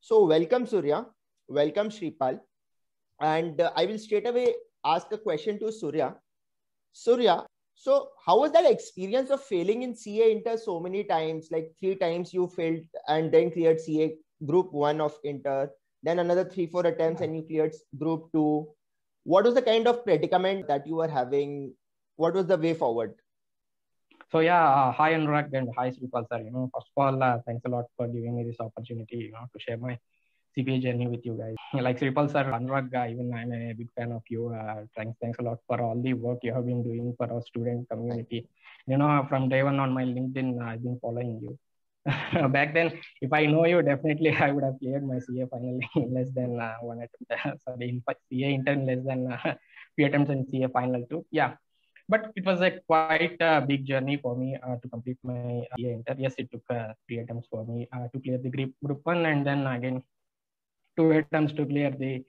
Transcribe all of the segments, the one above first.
So welcome Surya, welcome Shripal, and I will straight away ask a question to Surya. Surya, so how was that experience of failing in CA Inter so many times? Like 3 times you failed and then cleared CA Group 1 of Inter, then another 3-4 attempts and you cleared Group 2. What was the kind of predicament that you were having? What was the way forward? So yeah, hi Anurag and hi Sripal sir. First of all, thanks a lot for giving me this opportunity, to share my CPA journey with you guys. Like Sripal sir, Anurag, even I'm a big fan of you. Thanks a lot for all the work you have been doing for our student community. From day one on my LinkedIn, I've been following you. Back then, if I know you, definitely I would have cleared my CA final in less than one attempt. Sorry, in CA intern less than few attempts in CA final too. Yeah, but it was a quite big journey for me to complete my CA inter. Yes, it took 3 attempts for me to clear the group one, and then again 2 attempts to clear the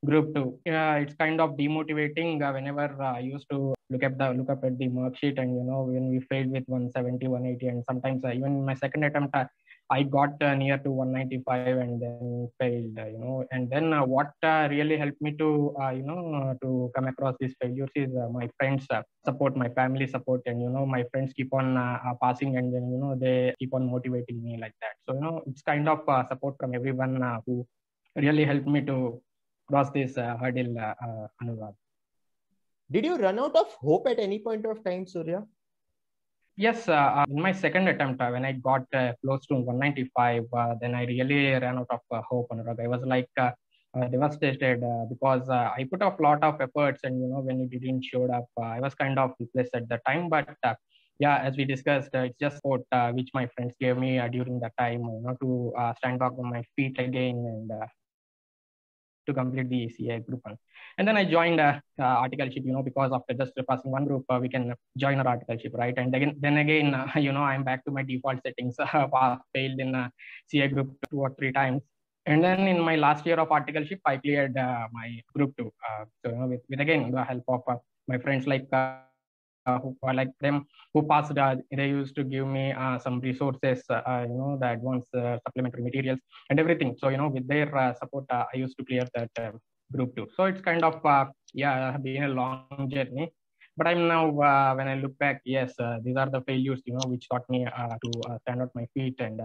group two. It's kind of demotivating whenever I used to look up at the mark sheet, and when we failed with 170, 180, and sometimes even my second attempt I got near to 195 and then failed. And then what really helped me to to come across these failures is my friends support, my family support, and my friends keep on passing, and then they keep on motivating me like that. So it's kind of support from everyone who really helped me to cross this hurdle, Anurag. Did you run out of hope at any point of time, Surya? Yes, in my second attempt, when I got close to 195, then I really ran out of hope, Anurag. I was like devastated because I put a lot of efforts, and when it didn't show up, I was kind of hopeless at the time. But yeah, as we discussed, it's just support which my friends gave me during that time, to stand back on my feet again and to complete the CA group one. And then I joined articleship, because after just passing one group, we can join our articleship, right? And then again, I'm back to my default settings. Failed in CA group 2 or 3 times. And then in my last year of articleship, I cleared my group two. So, with again the help of my friends who are like them who passed, they used to give me some resources, the advanced supplementary materials and everything. So with their support, I used to clear that group two. So it's kind of been a long journey. But I'm now, when I look back, yes, these are the failures, which taught me to stand on my feet and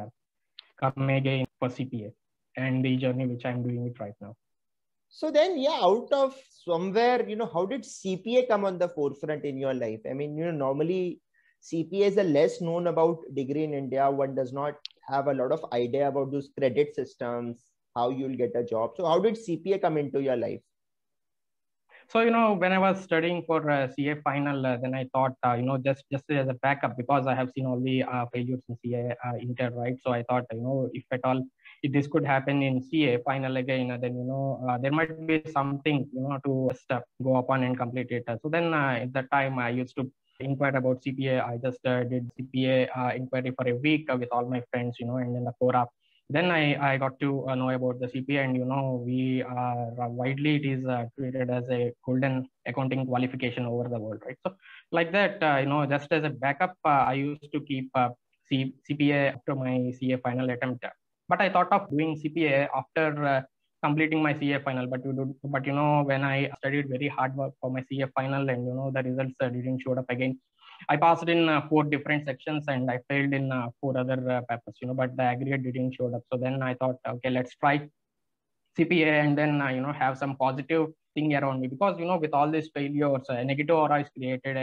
come again for CPA and the journey which I'm doing it right now. So then, yeah, out of somewhere, how did CPA come on the forefront in your life? I mean, normally CPA is a less known about degree in India. One does not have a lot of idea about those credit systems, how you'll get a job. So how did CPA come into your life? So, when I was studying for CA final, then I thought, just as a backup, because I have seen all the failures in CA inter, right? So I thought, if at all, if this could happen in CA final again, then, there might be something, to just go upon and complete it. So then at that time, I used to inquire about CPA. I just did CPA inquiry for a week with all my friends, and then the Quora. Then I got to know about the CPA, and we are widely it is treated as a golden accounting qualification over the world, right? So like that, just as a backup, I used to keep CPA after my CA final attempt. But I thought of doing CPA after completing my CA final. But when I studied very hard work for my CA final, and the results didn't show up again. I passed in 4 different sections, and I failed in 4 other papers, but the aggregate didn't show up. So then I thought, okay, let's try CPA, and then have some positive thing around me, because with all these failures, a negative aura is created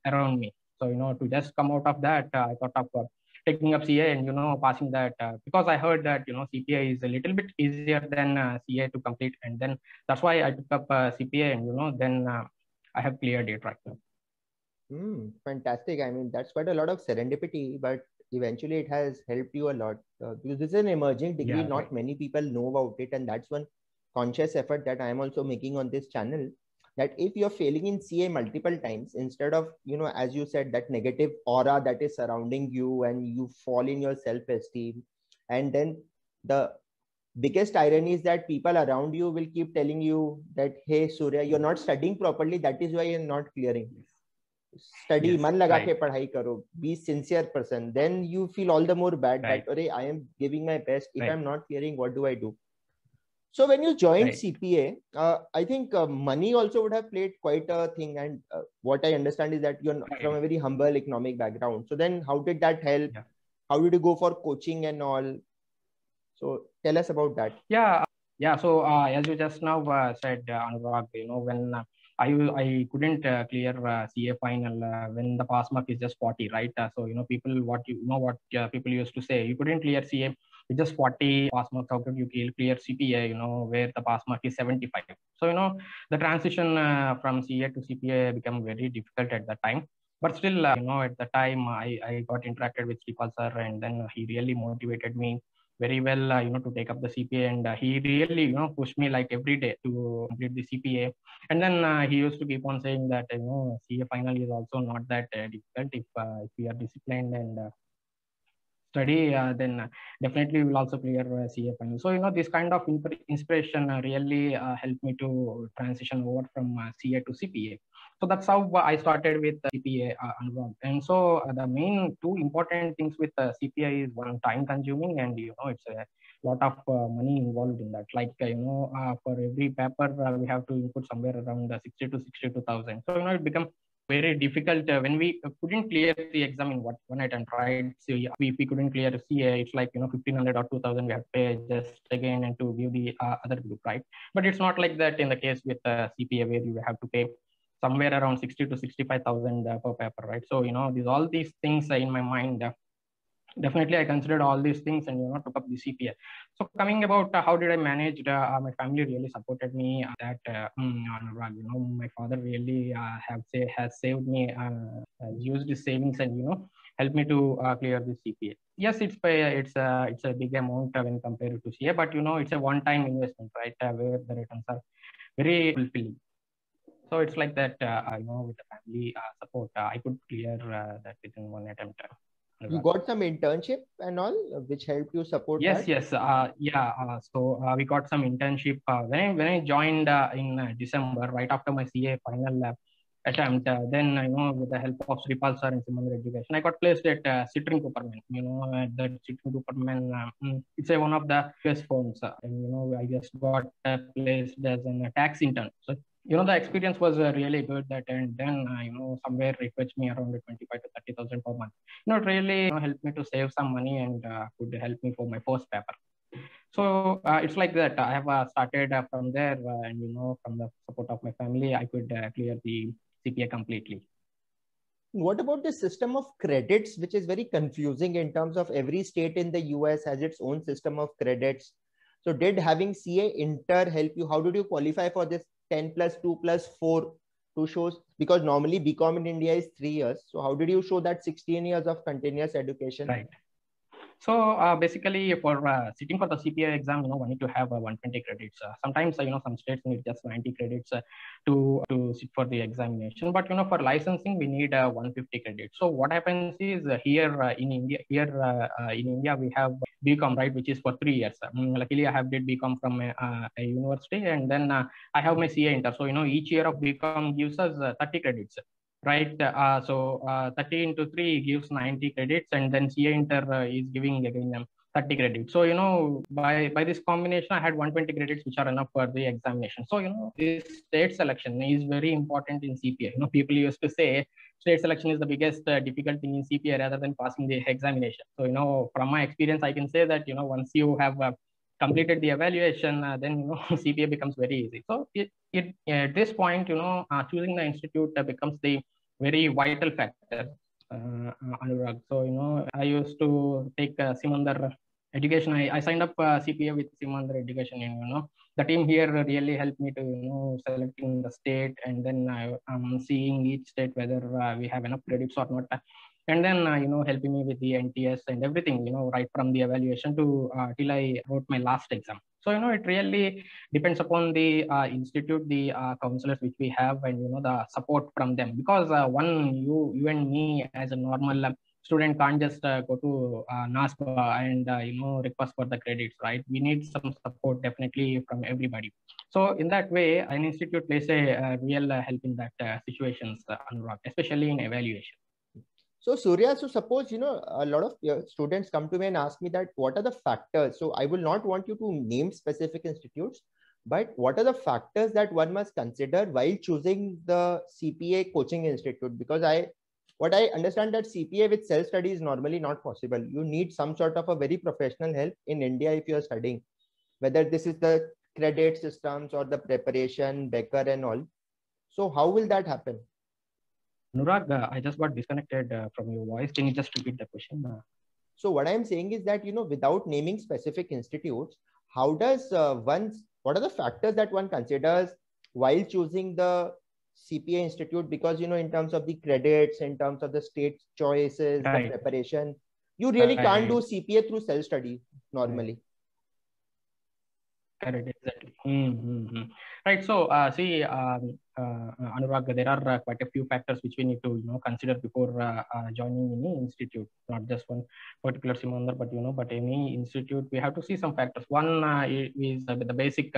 around me. So to just come out of that, I thought of taking up CA and passing that, because I heard that CPA is a little bit easier than CA to complete, and then that's why I took up CPA, and then I have cleared it right now. Fantastic. I mean, that's quite a lot of serendipity, but eventually it has helped you a lot, because this is an emerging degree. Yeah, not right. many people know about it, and that's one conscious effort that I am also making on this channel. That if you're failing in CA multiple times, instead of as you said, that negative aura that is surrounding you, and you fall in your self-esteem, and then the biggest irony is that people around you will keep telling you that, hey Surya, you're not studying properly, that is why you're not clearing. Study, Yes, मन लगा के right. पढ़ाई करो, be sincere person, then you feel all the more bad Right. that, अरे, I am giving my best, if Right. I'm not clearing, what do I do? So when you joined Right. CPA, I think money also would have played quite a thing. And what I understand is that you're from a Right. very humble economic background. So then how did that help? Yeah. How did you go for coaching and all? So tell us about that. Yeah. Yeah. So as you just now said, Anurag, when I couldn't clear CA final when the pass mark is just 40, right? So people, what people used to say, you couldn't clear CA with just 40 pass marks. How could you clear CPA? Where the pass mark is 75. So the transition from CA to CPA became very difficult at that time. But still, at the time I got interacted with Sripal sir, and then he really motivated me very well, to take up the CPA, and he really, pushed me like every day to complete the CPA. And then he used to keep on saying that, CA final is also not that difficult if we are disciplined and study, then definitely will also clear CA final. So this kind of inspiration really helped me to transition over from CA to CPA. So that's how I started with CPA, Anurag. And so the main two important things with CPA is one, time consuming, and it's a lot of money involved in that. Like for every paper we have to input somewhere around 60 to 62,000. So it becomes very difficult when we couldn't clear the exam in one night and tried. So if we couldn't clear CA, it's like 1,500 or 2,000 we have to pay just again and to give the other group, right? But it's not like that in the case with CPA, where you have to pay somewhere around 60 to 65,000 per paper, right? So all these things in my mind. Definitely I considered all these things and took up the CPA. So coming about how did I manage, my family really supported me that Anurag, my father really has saved me, has used his savings, and helped me to clear the CPA. Yes, it's a big amount when compared to CA, but it's a one time investment, right, where the returns are very fulfilling. So it's like that, with the family support, I could clear that within one attempt. You Anurag. got some internship and all, which helped you support Yes, that. yes, yeah. So we got some internship when I joined in December, right after my CA final attempt. Then with the help of Sripal sir and Simandar Education, I got placed at Citrin Cooperman. At the Citrin Cooperman, it's one of the best firms, and I just got placed as a tax intern. So the experience was really good. That, and then somewhere it fetched me around 25 to 30,000 per month. It really helped me to save some money, and could help me for my first paper. So it's like that. I have started from there, and from the support of my family, I could clear the CPA completely. What about the system of credits, which is very confusing in terms of every state in the US has its own system of credits? So did having CA Inter help you? How did you qualify for this 10 plus 2 plus 4 to show? Because normally BCom in India is 3 years. So how did you show that 16 years of continuous education? Right. So basically, for sitting for the CPA exam, we need to have 120 credits. Sometimes, some states need just 90 credits to sit for the examination. But for licensing, we need 150 credits. So what happens is in India, we have BCom, right, which is for 3 years. Luckily, I have did BCom from a university, and then I have my CA Inter. So each year of BCom gives us 30 credits. Right. So 30 into 3 gives 90 credits, and then CA Inter is giving again 30 credits. So, by this combination, I had 120 credits, which are enough for the examination. So, this state selection is very important in CPA. People used to say state selection is the biggest difficult thing in CPA rather than passing the examination. So, from my experience, I can say that, once you have completed the evaluation, then CPA becomes very easy. So at this point, choosing the institute becomes the very vital factor, Anurag. So I used to take Simandar Education. I signed up CPA with Simandar Education, and the team here really helped me to selecting the state, and then seeing each state whether we have enough credits or not, and then helping me with the NTS and everything, right from the evaluation to till I wrote my last exam. So it really depends upon the institute, the counselors which we have, and the support from them, because you and me as a normal student can't just go to NASPA and request for the credits, right? We need some support definitely from everybody. So in that way, an institute plays a real help in that situations, Anurag, especially in evaluation. So Surya, so suppose, a lot of students come to me and ask me that what are the factors? So I will not want you to name specific institutes, but what are the factors that one must consider while choosing the CPA coaching institute? Because what I understand that CPA with self-study is normally not possible. You need some sort of a very professional help in India if you are studying, whether this is the credit systems or the preparation, Becker and all. So how will that happen? Anurag, I just got disconnected from your voice. Can you just repeat the question? So what I'm saying is that, without naming specific institutes, how does what are the factors that one considers while choosing the CPA institute? Because, in terms of the credits, in terms of the state choices, the preparation, you really can't do CPA through self-study normally. Correct, exactly. Right. So, see, Anurag, there are quite a few factors which we need to consider before joining any institute. Not just one particular Simandar, but any institute. We have to see some factors. One is the basic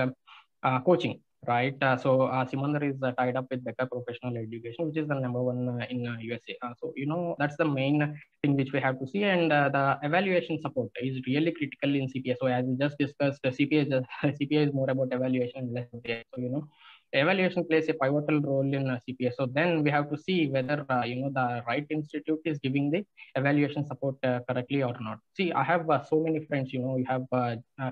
coaching. Right. So Simandar is tied up with Becker Professional Education, which is the number one in USA. So that's the main thing which we have to see, and the evaluation support is really critical in CPA. So as we just discussed, CPA is more about evaluation, less about AI. So evaluation plays a pivotal role in CPA. So then we have to see whether the right institute is giving the evaluation support correctly or not. See, I have so many friends. You have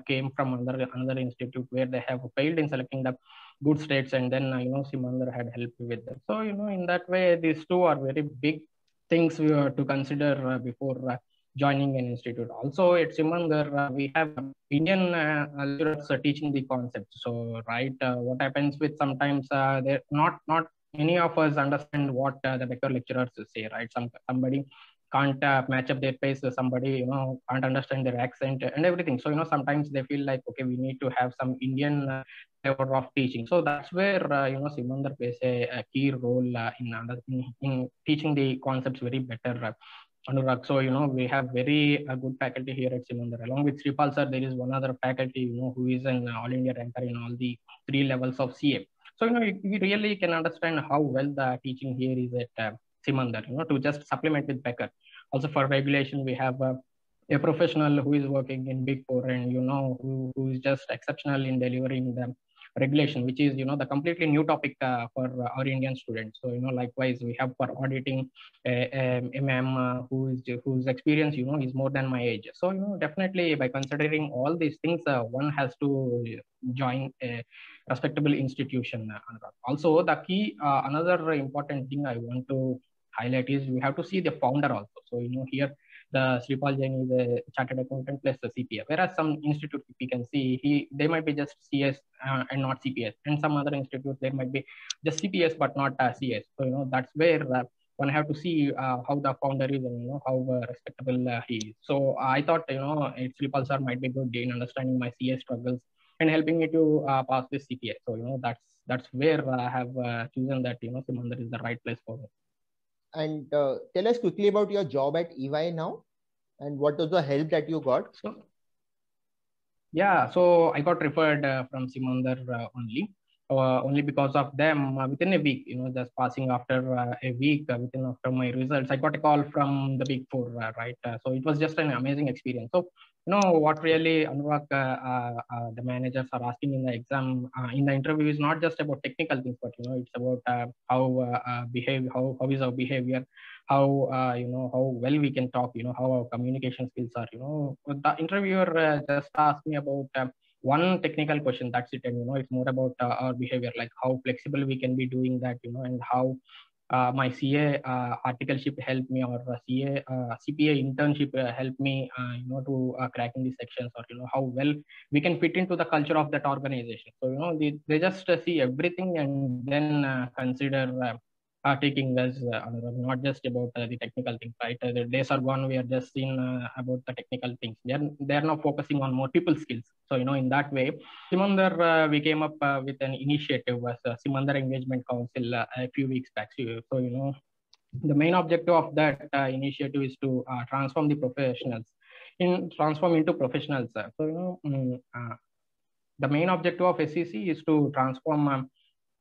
came from another institute where they have failed in selecting the good states, and then Simandar had helped with them. So in that way, these two are very big things we are to consider before joining an institute. Also, at Simandar, we have Indian lecturers teaching the concepts. So, right, what happens with sometimes they're not many of us understand what the Becker lecturers say. Right, somebody can't match up their pace. Somebody can't understand their accent and everything. So sometimes they feel like, okay, we need to have some Indian flavor of teaching. So that's where Simandar plays a key role in teaching the concepts very better. Anurag. So, we have very good faculty here at Simandar. Along with Sripal sir, there is one other faculty, who is an all India ranker in all the 3 levels of CA. So, you really can understand how well the teaching here is at Simandar, to just supplement with Becker. Also for regulation, we have a professional who is working in Big Four, and, who is just exceptional in delivering the regulation, which is the completely new topic for our Indian students. So likewise we have for auditing a ma'am whose experience is more than my age. So definitely by considering all these things, one has to join a respectable institution. Also the key another important thing I want to highlight is we have to see the founder also. So here the Sripal Jain is a chartered accountant plus the CPA. Whereas some institutes we can see they might be just CS and not CPS, and some other institutes there might be just CPS but not CS. So that's where one have to see how the founder is and how respectable he is. So I thought Sripal sir might be good in understanding my CS struggles and helping me to pass this CPA. So that's where I have chosen that Simandar is the right place for me. And tell us quickly about your job at EY now, and what was the help that you got? So I got referred from Simandar only because of them. Within a week, just passing after a week, after my results, I got a call from the Big Four, right? So it was just an amazing experience. So what really, Anurag, the managers are asking in the exam, in the interview is not just about technical things, but it's about how how is our behavior, how how well we can talk, how our communication skills are. The interviewer just asked me about one technical question, that's it, and it's more about our behavior, like how flexible we can be doing that, and how my CA articleship helped me, or CPA internship helped me, to cracking these sections, or how well we can fit into the culture of that organization. So they just see everything and then consider taking us, not just about the technical things, right? The days are gone. We are just seeing about the technical things. They're now focusing on more people skills. So in that way, Simandar, we came up with an initiative as Simandar Engagement Council a few weeks back. So the main objective of that initiative is to transform into professionals. So the main objective of SEC is to transform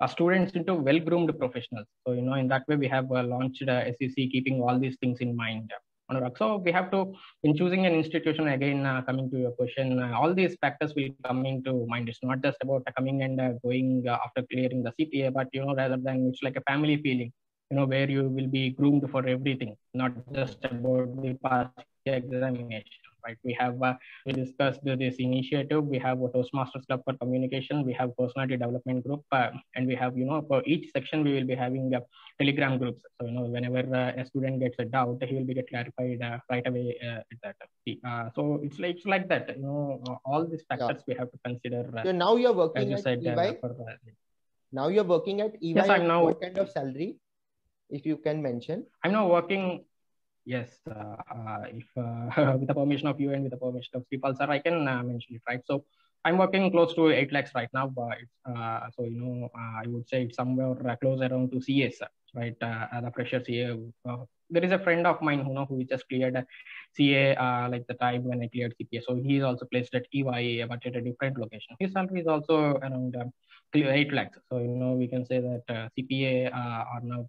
students into well-groomed professionals. So, in that way, we have launched SEC, keeping all these things in mind. Anurag. So we have to, in choosing an institution, again, coming to your question, all these factors will come into mind. It's not just about coming and going after clearing the CPA, but, rather than it's like a family feeling, where you will be groomed for everything, not just about the past examination. Right, we discussed this initiative. We have a Toastmasters Club for communication. We have personality development group, and we have for each section we will be having Telegram groups. So whenever a student gets a doubt, he will be get clarified right away at that. So it's like that. All these factors we have to consider. So now you're working at said, EY. Now you're working at EY. Yes, I'm now. What kind of salary, if you can mention? I'm now working. Yes, if with the permission of you and with the permission of Sripal sir, I can mention it, right? So I'm working close to 8 lakhs right now, but so I would say it's somewhere close around to CS, right? The fresher CA. There is a friend of mine who just cleared CA like the time when I cleared CPA. So he's also placed at EY, but at a different location. His salary is also around 8 lakhs. So we can say that CPA are now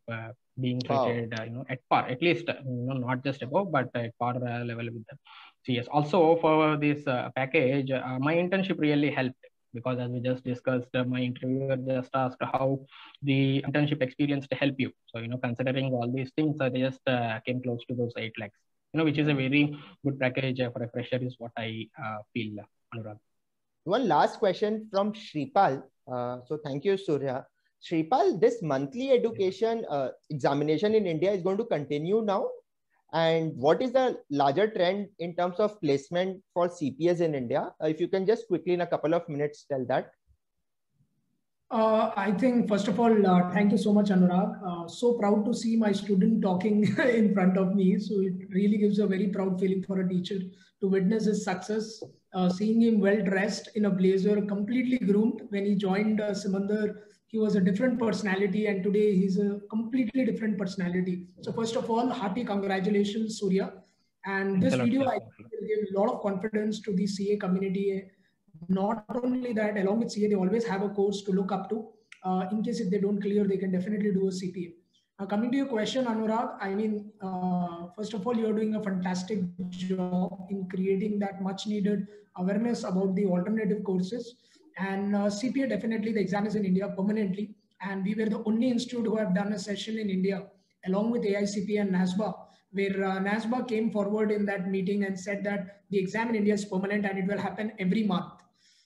being treated at par, at least not just above, but at par level with the CS. Also for this package, my internship really helped, because as we just discussed, my interviewer just asked how the internship experience to help you. So considering all these things, they just came close to those 8 lakhs, which is a very good package for a fresher, is what I feel, Anurag. One last question from Sripal. So thank you, Surya. Sripal, this monthly education examination in India is going to continue now. And what is the larger trend in terms of placement for CPAs in India? If you can just quickly in a couple of minutes tell that. I think, first of all, thank you so much, Anurag. So proud to see my student talking in front of me. So it really gives a very proud feeling for a teacher to witness his success. Seeing him well dressed in a blazer, completely groomed. When he joined Simandar, he was a different personality, and today he's a completely different personality. So first of all, hearty congratulations, Surya. And this video, I think, will give a lot of confidence to the CA community. Not only that, along with CA, they always have a course to look up to. In case if they don't clear, they can definitely do a CPA. Coming to your question, Anurag, I mean, first of all, you're doing a fantastic job in creating that much needed awareness about the alternative courses. And CPA, definitely the exam is in India permanently. And we were the only institute who have done a session in India, along with AICP and NASBA, where NASBA came forward in that meeting and said that the exam in India is permanent and it will happen every month.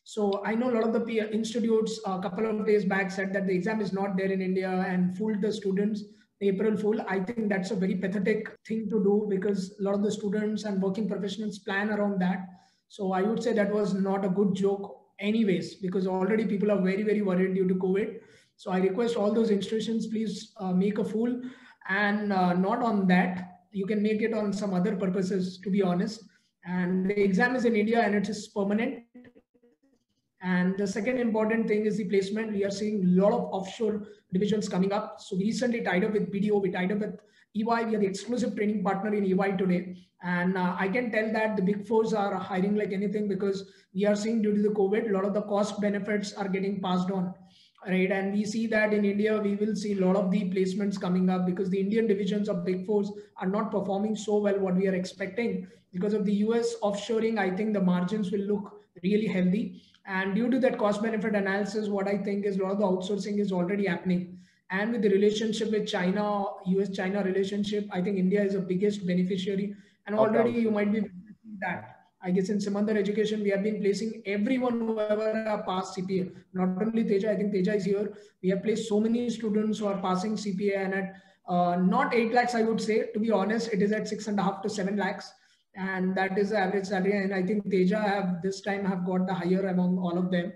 So I know a lot of the institutes a couple of days back said that the exam is not there in India and fooled the students. April Fool. I think that's a very pathetic thing to do, because a lot of the students and working professionals plan around that. So I would say that was not a good joke anyways, because already people are very, very worried due to COVID. So I request all those institutions, please make a fool, and not on that. You can make it on some other purposes, to be honest. And the exam is in India and it is permanent. And the second important thing is the placement. We are seeing a lot of offshore divisions coming up. So we recently tied up with BDO, we tied up with EY. We are the exclusive training partner in EY today. And I can tell that the big fours are hiring like anything, because we are seeing due to the COVID, a lot of the cost benefits are getting passed on. Right. And we see that in India, we will see a lot of the placements coming up, because the Indian divisions of big fours are not performing so well what we are expecting. Because of the US offshoring, I think the margins will look really healthy. And due to that cost benefit analysis, what I think is a lot of the outsourcing is already happening. And with the relationship with China, US-China relationship, I think India is the biggest beneficiary. And already you might be that. I guess in Simandar Education, we have been placing everyone who ever passed CPA. Not only Teja, I think Teja is here. We have placed so many students who are passing CPA, and at not 8 lakhs, I would say. To be honest, it is at 6.5 to 7 lakhs. And that is the average salary. And I think Teja this time have got the higher among all of them.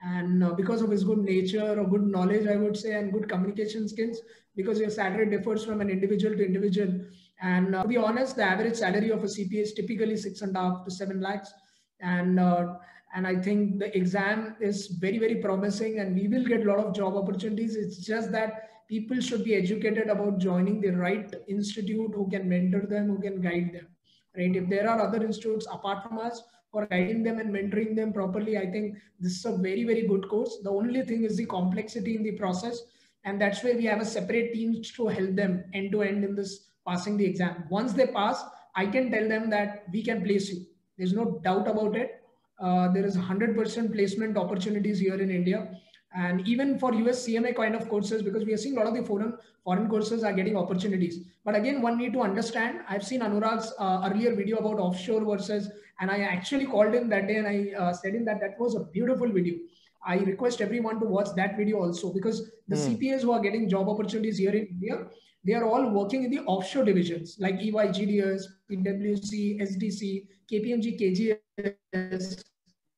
And because of his good nature or good knowledge, I would say, and good communication skills, because your salary differs from an individual to individual. And to be honest, the average salary of a CPA is typically 6.5 to 7 lakhs. And I think the exam is very, very promising, and we will get a lot of job opportunities. It's just that people should be educated about joining the right institute who can mentor them, who can guide them. Right? If there are other institutes apart from us for guiding them and mentoring them properly. I think this is a very, very good course. The only thing is the complexity in the process. And that's where we have a separate team to help them end to end in this passing the exam. Once they pass, I can tell them that we can place you. There's no doubt about it. There is 100% placement opportunities here in India. And even for US CMA kind of courses, because we are seeing a lot of the foreign courses are getting opportunities. But again, one need to understand, I've seen Anurag's earlier video about offshore versus, and I actually called him that day and I said him that was a beautiful video. I request everyone to watch that video also, because the CPAs who are getting job opportunities here in India, they are all working in the offshore divisions like EY, GDS, PwC, SDC, KPMG, KGS,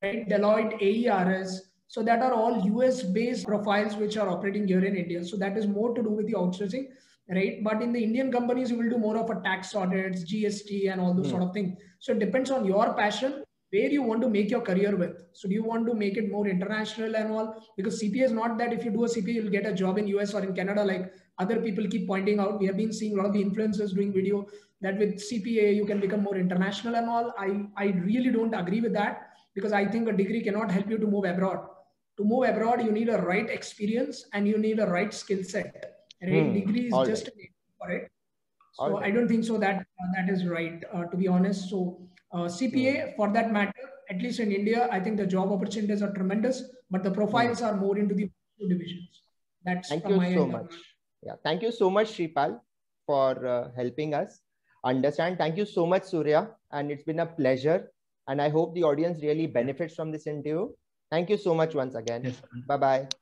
right? Deloitte, AERS. So that are all US based profiles which are operating here in India. So that is more to do with the outsourcing, right? But in the Indian companies, you will do more of a tax audits, GST and all those sort of things. So it depends on your passion, where you want to make your career with. So do you want to make it more international and all? Because CPA is not that if you do a CPA, you'll get a job in US or in Canada, like other people keep pointing out. We have been seeing a lot of the influencers doing video that with CPA, you can become more international and all. I really don't agree with that, because I think a degree cannot help you to move abroad. To move abroad, you need a right experience and you need a right skill set. Right? Degree is just a name for it. So I don't think so that that is right, to be honest. So CPA, for that matter, at least in India, I think the job opportunities are tremendous, but the profiles are more into the divisions. That's Thank you so much. Yeah, thank you so much, Shripal, for helping us understand. Thank you so much, Surya, and it's been a pleasure. And I hope the audience really benefits from this interview. Thank you so much once again. Yes. Bye-bye.